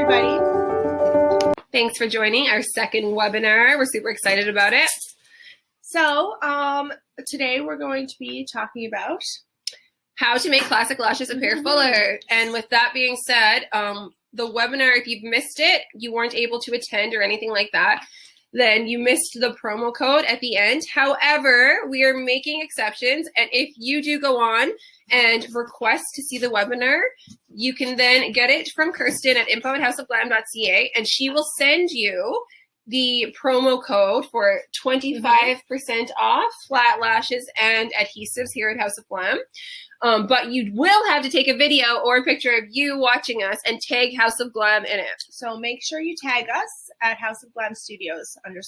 everybody. Thanks for joining our second webinar. We're super excited about it. So today we're going to be talking about how to make classic lashes appear fuller. And with that being said, the webinar, if you've missed it, you weren't able to attend or anything like that, then you missed the promo code at the end. However, we are making exceptions, and if you do go on and request to see the webinar, you can then get it from Kirsten at info@houseofglam.ca, and she will send you the promo code for 25% off flat lashes and adhesives here at House of Glam. But you will have to take a video or a picture of you watching us and tag House of Glam in it. So make sure you tag us at House of Glam Studios _.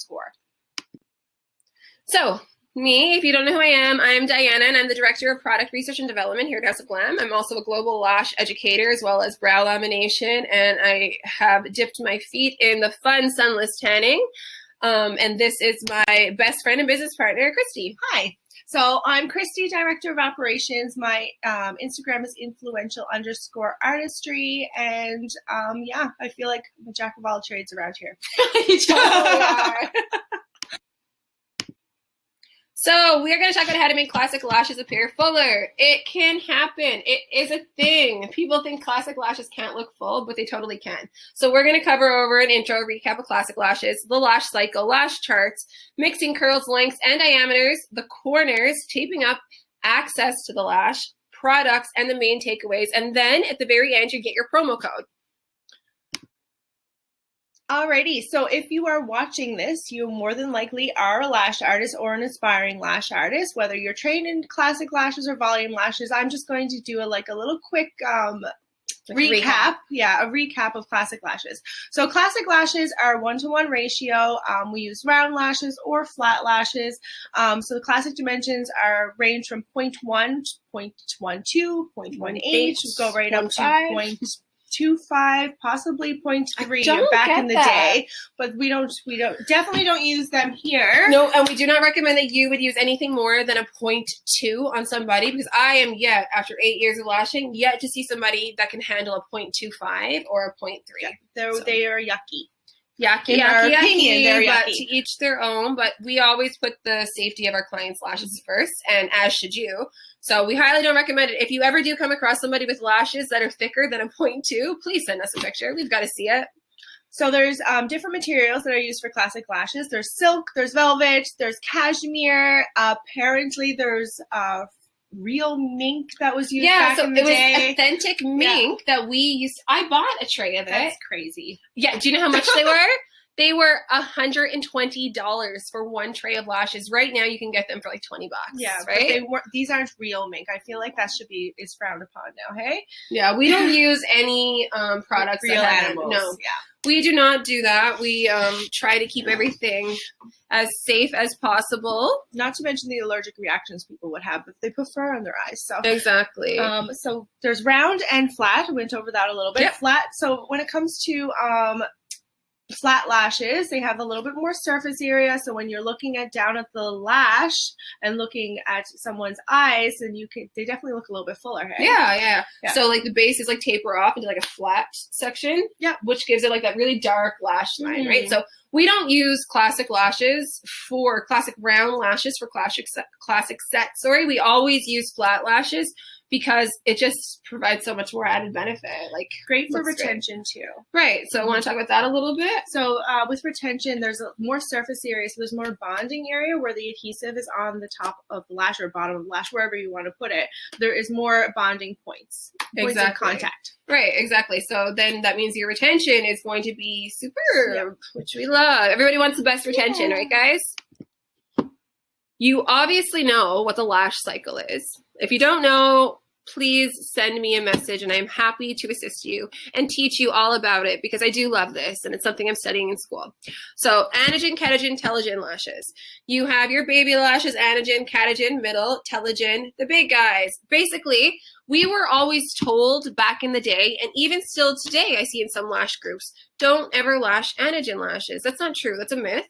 So me, if you don't know who I am Diana, and I'm the Director of Product Research and Development here at House of Glam. I'm also a global lash educator as well as brow lamination, and I have dipped my feet in the fun sunless tanning. And this is my best friend and business partner, Kristie. Hi. So I'm Kristie, Director of Operations. My Instagram is influential_artistry. And yeah, I feel like I'm a jack of all trades around here. You totally are. So we're going to talk about how to make classic lashes appear fuller. It can happen. It is a thing. People think classic lashes can't look full, but they totally can. So we're going to cover over an intro, recap of classic lashes, the lash cycle, lash charts, mixing curls, lengths, and diameters, the corners, taping up, access to the lash, products, and the main takeaways. And then at the very end, you get your promo code. Alrighty, so if you are watching this, you more than likely are a lash artist or an aspiring lash artist, whether you're trained in classic lashes or volume lashes. I'm just going to do a little quick recap. Yeah, a recap of classic lashes. So classic lashes are 1-to-1 ratio. We use round lashes or flat lashes. So the classic dimensions range from 0.1 to 0.12, 0.18, go right up to 0.25, possibly 0.3 back in the day, but we definitely don't use them here. No, and we do not recommend that you would use anything more than a 0.2 on somebody, because I am yet, after 8 years of lashing, yet to see somebody that can handle a 0.25 or a 0.3. Yeah, they are yucky. Yucky, they're but yucky. To each their own. But we always put the safety of our clients' lashes first, and as should you. So we highly don't recommend it. If you ever do come across somebody with lashes that are thicker than a 0.2, please send us a picture. We've got to see it. So there's different materials that are used for classic lashes. There's silk, there's velvet, there's cashmere. Apparently there's real mink that was used back in the day. Yeah, so it was authentic mink that we used. I bought a tray of it. That's crazy. Yeah, do you know how much they were? They were $120 for one tray of lashes. Right now, you can get them for like $20. Yeah, right. But these aren't real mink. I feel like that is frowned upon now. Hey. Yeah, we don't use any products real that animals. No, yeah, we do not do that. We try to keep everything as safe as possible. Not to mention the allergic reactions people would have if they put fur on their eyes. So exactly. So there's round and flat. We went over that a little bit. Yep. Flat. So when it comes to flat lashes, they have a little bit more surface area, so when you're looking down at the lash and looking at someone's eyes, then they definitely look a little bit fuller. Hey? Yeah. So like the base is like taper off into like a flat section, which gives it like that really dark lash line, right? So we don't use classic lashes for classic round lashes for classic set. We always use flat lashes because it just provides so much more added benefit. Like great for retention too. Right. So I want to talk about that a little bit. So with retention, there's more surface area. So there's more bonding area where the adhesive is on the top of the lash or bottom of the lash, wherever you want to put it. There is more bonding points of contact. Right, exactly. So then that means your retention is going to be superb, which we love. Everybody wants the best retention, right, guys? You obviously know what the lash cycle is. If you don't know, please send me a message and I'm happy to assist you and teach you all about it because I do love this and it's something I'm studying in school. So anagen, catagen, telogen lashes. You have your baby lashes, anagen, catagen, middle, telogen, the big guys. Basically, we were always told back in the day, and even still today I see in some lash groups, don't ever lash anagen lashes. That's not true. That's a myth.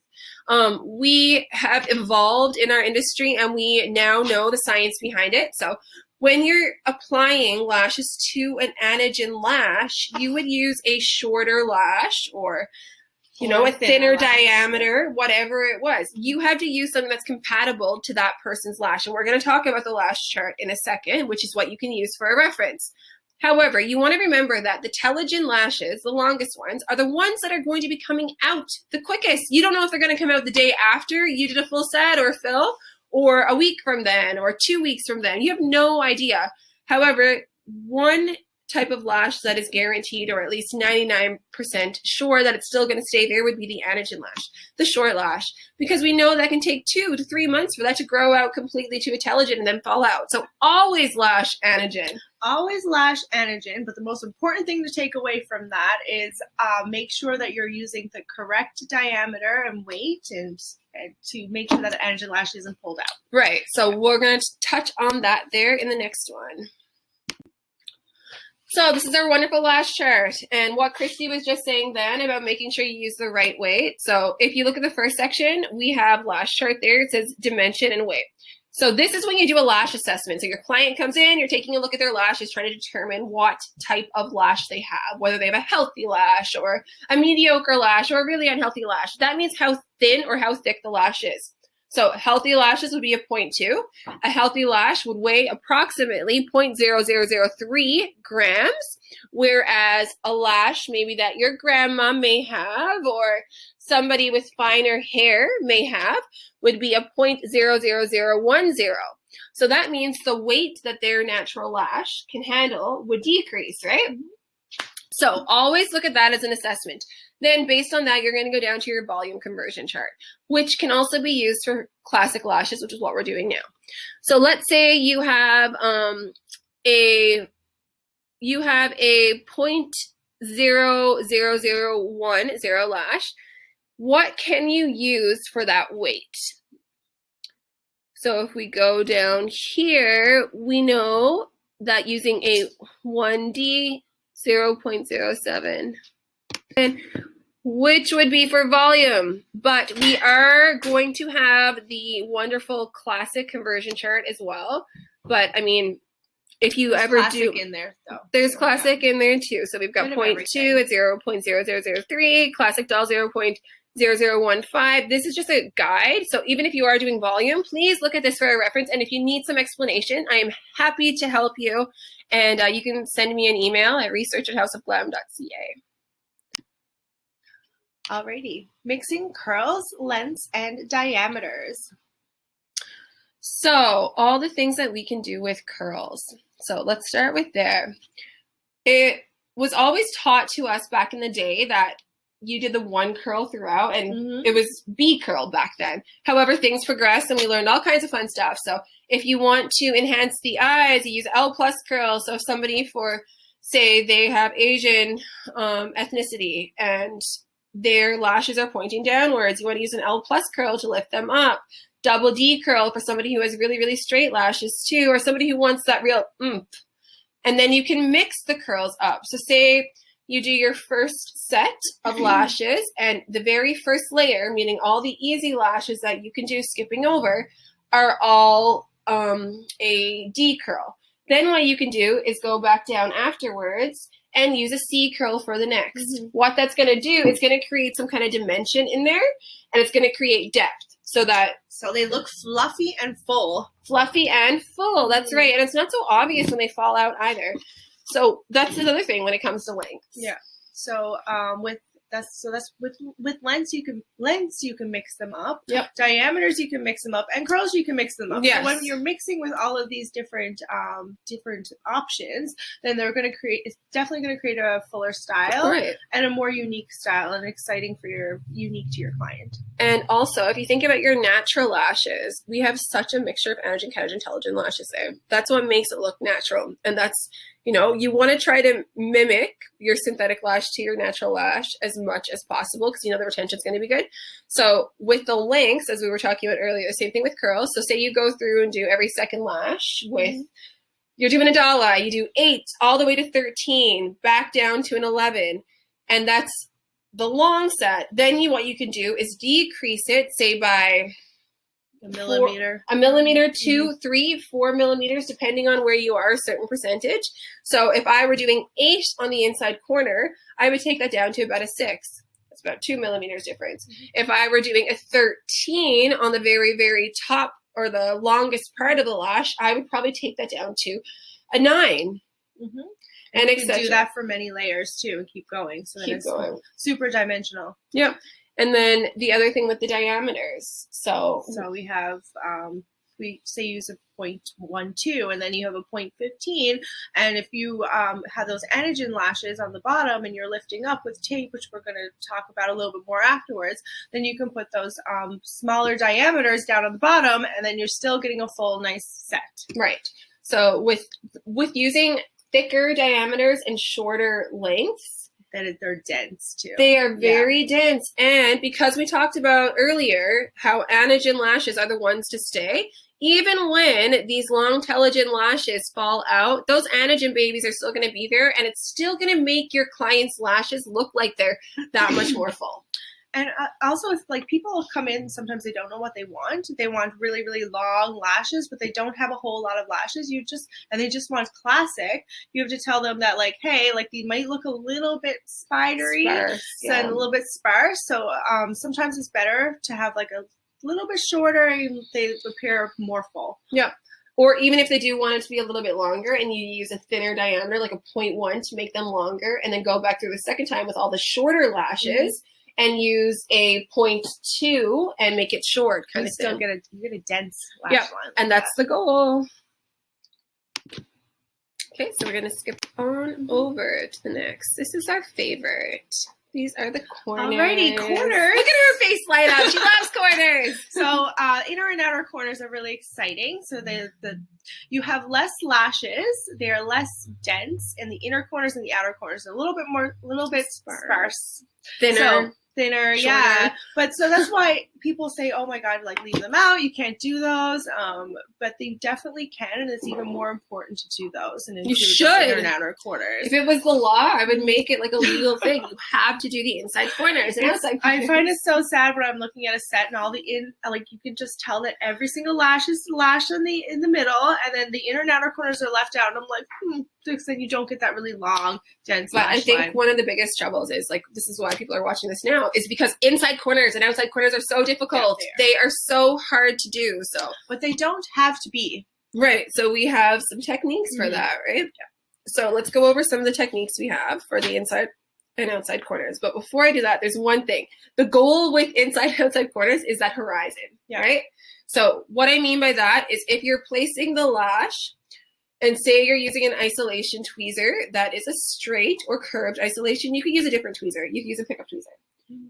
We have evolved in our industry and we now know the science behind it. So when you're applying lashes to an anagen lash, you would use a shorter lash or a thinner diameter, whatever it was. You have to use something that's compatible to that person's lash. And we're going to talk about the lash chart in a second, which is what you can use for a reference. However, you want to remember that the telogen lashes, the longest ones, are the ones that are going to be coming out the quickest. You don't know if they're going to come out the day after you did a full set or fill, or a week from then, or 2 weeks from then. You have no idea. However, one type of lash that is guaranteed, or at least 99% sure that it's still going to stay there, would be the anagen lash, the short lash, because we know that can take 2 to 3 months for that to grow out completely to a telogen and then fall out. So always lash anagen. Always lash anagen, but the most important thing to take away from that is make sure that you're using the correct diameter and weight, and to make sure that the anagen lash isn't pulled out. Right. So we're going to touch on that there in the next one. So this is our wonderful lash chart, and what Kristie was just saying then about making sure you use the right weight. So if you look at the first section, we have lash chart there. It says dimension and weight. So this is when you do a lash assessment. So your client comes in, you're taking a look at their lashes, trying to determine what type of lash they have, whether they have a healthy lash or a mediocre lash or a really unhealthy lash. That means how thin or how thick the lash is. So healthy lashes would be a 0.2. A healthy lash would weigh approximately 0.0003 grams, whereas a lash maybe that your grandma may have or somebody with finer hair may have would be a 0.00010. So that means the weight that their natural lash can handle would decrease, right? So always look at that as an assessment. Then based on that, you're going to go down to your volume conversion chart, which can also be used for classic lashes, which is what we're doing now. So let's say you have a 0.00010 lash. What can you use for that weight? So if we go down here, we know that using a 1D 0.07, and which would be for volume, but we are going to have the wonderful classic conversion chart as well. But I mean, if you ever do, in there though, there's classic in there too. So we've got 0.2 at 0.0003, classic doll 0.0015. This is just a guide. So even if you are doing volume, please look at this for a reference. And if you need some explanation, I am happy to help you. And you can send me an email at research@houseofglam.ca. Alrighty, mixing curls, lengths, and diameters. So all the things that we can do with curls. So let's start with there. It was always taught to us back in the day that you did the one curl throughout, and it was B curl back then. However, things progressed and we learned all kinds of fun stuff. So if you want to enhance the eyes, you use L plus curl. So if somebody say they have Asian ethnicity and their lashes are pointing downwards, you want to use an L plus curl to lift them up. Double D curl for somebody who has really, really straight lashes too, or somebody who wants that real oomph. And then you can mix the curls up. So say you do your first set of lashes, and the very first layer, meaning all the easy lashes that you can do skipping over, are all a D curl. Then what you can do is go back down afterwards and use a C curl for the next. What that's going to do is going to create some kind of dimension in there, and it's going to create depth so they look fluffy and full. Fluffy and full, that's right. And it's not so obvious when they fall out either. So that's another thing when it comes to length. Yeah. So with lengths you can mix them up. Yep. Diameters you can mix them up, and curls you can mix them up. Yes. So when you're mixing with all of these different options, then it's definitely going to create a fuller style, right, and a more unique style, and exciting unique to your client. And also, if you think about your natural lashes, we have such a mixture of anagen, keratin, telogen lashes there. That's what makes it look natural, and that's, you want to try to mimic your synthetic lash to your natural lash as much as possible, because the retention is going to be good. So with the lengths, as we were talking about earlier, same thing with curls. So say you go through and do every second lash with, you're doing a doll eye, you do 8 all the way to 13, back down to an 11, and that's the long set. Then what you can do is decrease it, say by A millimeter. A millimeter, 2, 3, 4 millimeters, depending on where you are, a certain percentage. So if I were doing 8 on the inside corner, I would take that down to about a 6. That's about 2 millimeters difference. If I were doing a 13 on the very, very top or the longest part of the lash, I would probably take that down to a 9. And you can do that for many layers too and keep going. So then it's super dimensional. Yep. And then the other thing with the diameters. So we have, we say use a 0.12 and then you have a 0.15. And if you have those anagen lashes on the bottom and you're lifting up with tape, which we're going to talk about a little bit more afterwards, then you can put those smaller diameters down on the bottom and then you're still getting a full nice set. Right. So with using thicker diameters and shorter lengths, that they're dense too. They are very dense. And because we talked about earlier how anagen lashes are the ones to stay, even when these long telogen lashes fall out, those anagen babies are still going to be there, and it's still going to make your client's lashes look like they're that much more full. And also, if like people come in, sometimes they don't know what they want. They want really, really long lashes, but they don't have a whole lot of lashes. And they just want classic. You have to tell them that, like, hey, like they might look a little bit spidery and a little bit sparse. So sometimes it's better to have like a little bit shorter and they appear more full. Yeah. Or even if they do want it to be a little bit longer and you use a thinner diameter, like a 0.1 to make them longer, and then go back through the second time with all the shorter lashes. And use a 0.2 and make it short, kind of still thing. You get a dense lash line. Like and that's the goal. Okay, so we're gonna skip on over to the next. This is our favorite. These are the corners. Alrighty, corners. Look at her face light up. She loves corners. So inner and outer corners are really exciting. So you have less lashes. They are less dense, and the inner corners and the outer corners are a little bit sparse. Thinner, shorter. Yeah. But so that's why people say, oh my God, like leave them out. You can't do those. But they definitely can. And it's even more important to do those. And you should. Inner and outer corners. If it was the law, I would make it like a legal thing. You have to do the inside corners and outside corners. I find it so sad when I'm looking at a set and all like you can just tell that every single lash is lashed in the middle. And then the inner and outer corners are left out. And I'm like, because then you don't get that really long, dense lash line. I think one of the biggest troubles is, like, this is why people are watching this now, is because inside corners and outside corners are so difficult. Yeah, they are so hard to do. But they don't have to be. Right. So we have some techniques for that, right? Yeah. So let's go over some of the techniques we have for the inside and outside corners. But before I do that, there's one thing. The goal with inside and outside corners is that horizon, right? So what I mean by that is if you're placing the lash, and say you're using an isolation tweezer that is a straight or curved isolation, you could use a different tweezer. You could use a pickup tweezer.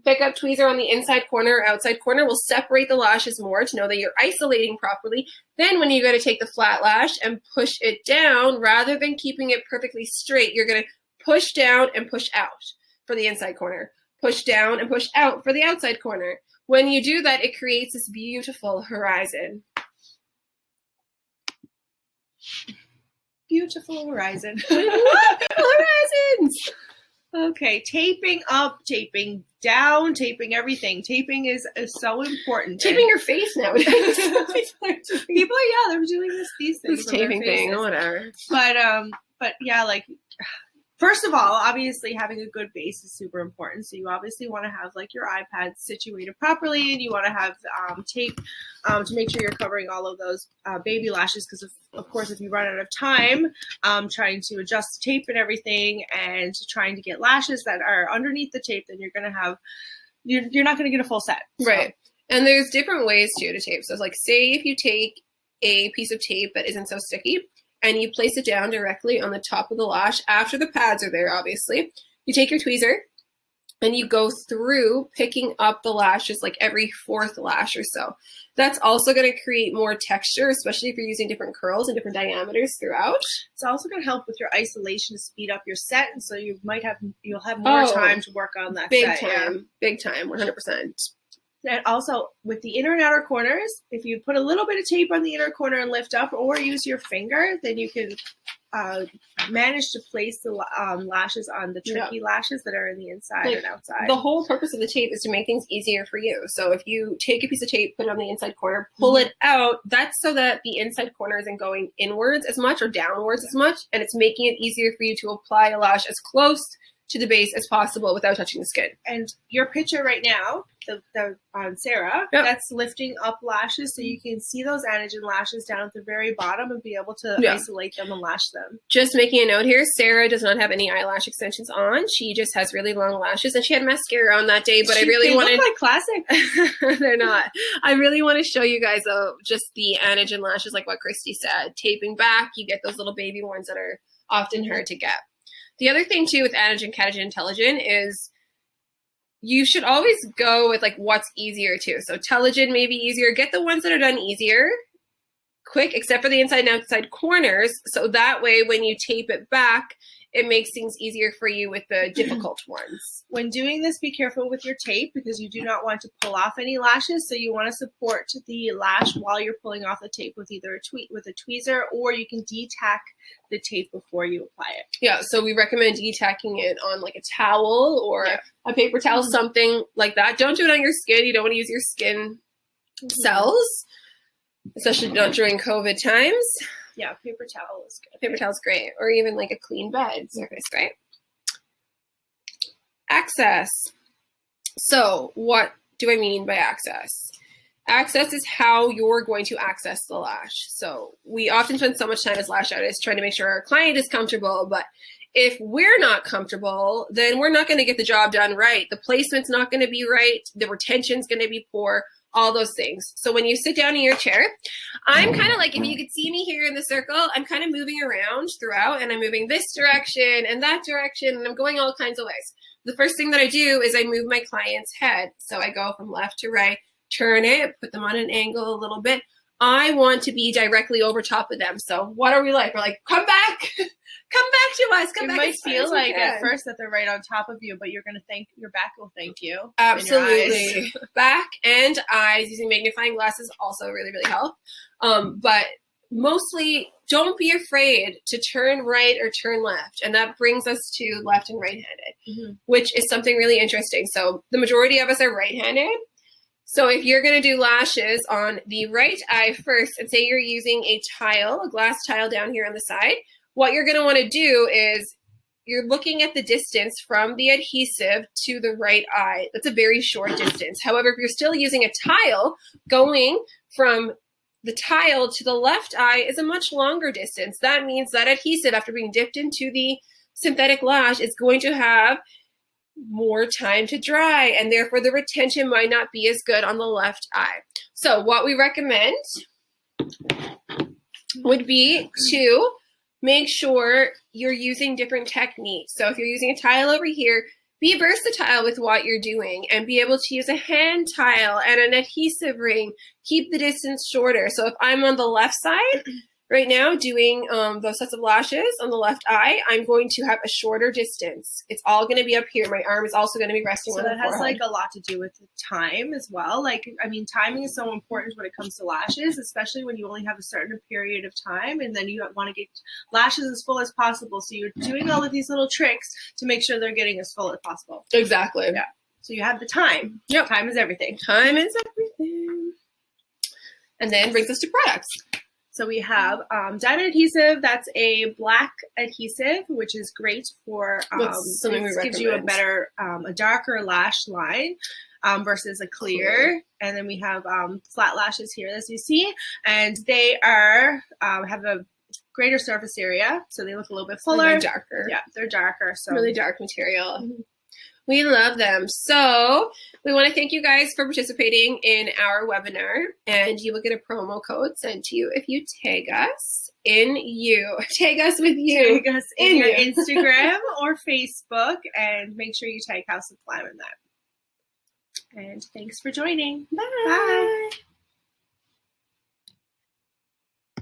Pickup tweezer on the inside corner or outside corner will separate the lashes more to know that you're isolating properly. Then when you go to take the flat lash and push it down, rather than keeping it perfectly straight, you're going to push down and push out for the inside corner. Push down and push out for the outside corner. When you do that, it creates this beautiful horizon. Beautiful horizon. Horizons. Okay, taping up, taping down, taping everything. Taping is so important. Taping your face nowadays. People are they're doing these things. This taping thing, whatever. But yeah, like first of all, obviously having a good base is super important. So you obviously want to have like your iPad situated properly, and you want to have tape to make sure you're covering all of those baby lashes. Because of course, if you run out of time trying to adjust tape and everything, and trying to get lashes that are underneath the tape, then you're not going to get a full set. So. Right. And there's different ways to tape. So it's like, say if you take a piece of tape that isn't so sticky, and you place it down directly on the top of the lash after the pads are there, obviously. You take your tweezer and you go through picking up the lashes like every fourth lash or so. That's also going to create more texture, especially if you're using different curls and different diameters throughout. It's also going to help with your isolation to speed up your set, and so you'll have more time to work on that set. Big time, 100%. And also with the inner and outer corners, if you put a little bit of tape on the inner corner and lift up, or use your finger, then you can manage to place the lashes on the tricky lashes that are in the inside and outside. The whole purpose of the tape is to make things easier for you. So if you take a piece of tape, put it on the inside corner, pull it out, that's so that the inside corner isn't going inwards as much or downwards as much, and it's making it easier for you to apply a lash as close to the base as possible without touching the skin. And your picture right now, the on Sarah, that's lifting up lashes, so you can see those anagen lashes down at the very bottom and be able to isolate them and lash them. Just making a note here, Sarah does not have any eyelash extensions on. She just has really long lashes, and she had mascara on that day, but I really wanted... They look like classic. They're not. I really want to show you guys, though, just the anagen lashes, like what Kristie said. Taping back, you get those little baby ones that are often hard to get. The other thing, too, with anagen, catagen, and telogen is you should always go with, like, what's easier, too. So telogen may be easier. Get the ones that are done easier, quick, except for the inside and outside corners. So that way, when you tape it back, it makes things easier for you with the difficult ones. When doing this, be careful with your tape because you do not want to pull off any lashes. So you want to support the lash while you're pulling off the tape with either a tweezer, or you can detack the tape before you apply it. Yeah, so we recommend detacking it on like a towel or a paper towel, something like that. Don't do it on your skin. You don't want to use your skin cells, especially not during COVID times. Yeah, paper towel is good. Paper towel is great. Or even like a clean bed surface, right? Access. So what do I mean by access? Access is how you're going to access the lash. So we often spend so much time as lash artists trying to make sure our client is comfortable, but if we're not comfortable, then we're not going to get the job done right. The placement's not going to be right. The retention's going to be poor. All those things. So when you sit down in your chair, I'm kind of like, if you could see me here in the circle, I'm kind of moving around throughout, and I'm moving this direction and that direction, and I'm going all kinds of ways. The first thing that I do is I move my client's head. So I go from left to right, turn it, put them on an angle a little bit. I want to be directly over top of them. So what are we like? We're like, come back. Come back to us. Come back. It might feel like at first that they're right on top of you, but you're going to thank your back will thank you. Absolutely. Back and eyes using magnifying glasses also really, really help. But mostly don't be afraid to turn right or turn left. And that brings us to left and right-handed, which is something really interesting. So the majority of us are right-handed. So if you're going to do lashes on the right eye first, and say you're using a tile, a glass tile down here on the side, what you're going to want to do is you're looking at the distance from the adhesive to the right eye. That's a very short distance. However, if you're still using a tile, going from the tile to the left eye is a much longer distance. That means that adhesive, after being dipped into the synthetic lash, is going to have more time to dry, and therefore the retention might not be as good on the left eye. So what we recommend would be to make sure you're using different techniques. So if you're using a tile over here, be versatile with what you're doing and be able to use a hand tile and an adhesive ring. Keep the distance shorter. So if I'm on the left side right now doing those sets of lashes on the left eye, I'm going to have a shorter distance. It's all going to be up here. My arm is also going to be resting on the forehead. So that has like a lot to do with the time as well. Like, I mean, timing is so important when it comes to lashes, especially when you only have a certain period of time, and then you want to get lashes as full as possible. So you're doing all of these little tricks to make sure they're getting as full as possible. Exactly. Yeah. So you have the time. Yep. Time is everything. Time is everything. And then brings us to products. So we have Diamond Adhesive. That's a black adhesive, which is great for, it gives you a better, a darker lash line versus a clear. And then we have flat lashes here, as you see. And they are have a greater surface area, so they look a little bit fuller. They're darker. Yeah, they're darker. So really dark material. Mm-hmm. We love them. So we want to thank you guys for participating in our webinar, and you will get a promo code sent to you if you tag us in tag us with you. Tag us in your Instagram or Facebook, and make sure you tag House of Glam in that. And thanks for joining. Bye. Bye.